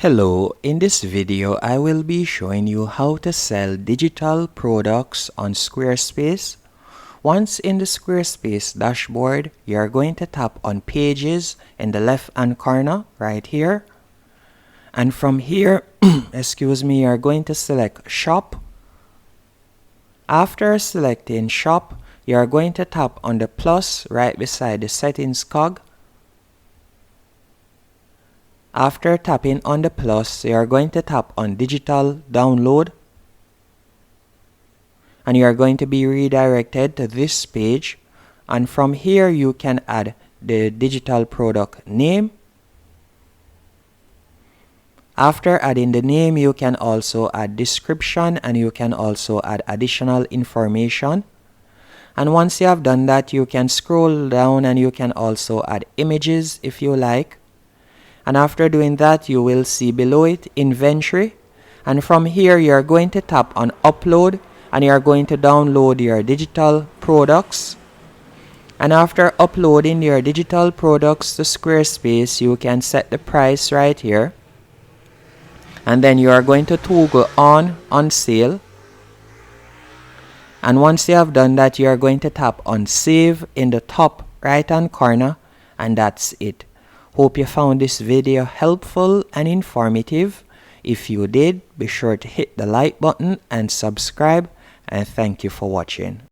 Hello, in this video I will be showing you how to sell digital products on Squarespace. Once in the Squarespace dashboard, you are going to tap on Pages in the left hand corner right here. And from here, you are going to select Shop. After selecting Shop, you are going to tap on the plus right beside the Settings cog. After tapping on the plus, you are going to tap on Digital Download, and you are going to be redirected to this page. And from here you can add the digital product name. After adding the name, you can also add description, and you can also add additional information. And once you have done that, you can scroll down and you can also add images if you like. And after doing that, you will see below it inventory, and from here you are going to tap on upload, and you are going to download your digital products. And after uploading your digital products to Squarespace, you can set the price right here, and then you are going to toggle on sale. And once you have done that, you are going to tap on save in the top right hand corner, and that's it. Hope you found this video helpful and informative. If you did, be sure to hit the like button and subscribe, and thank you for watching.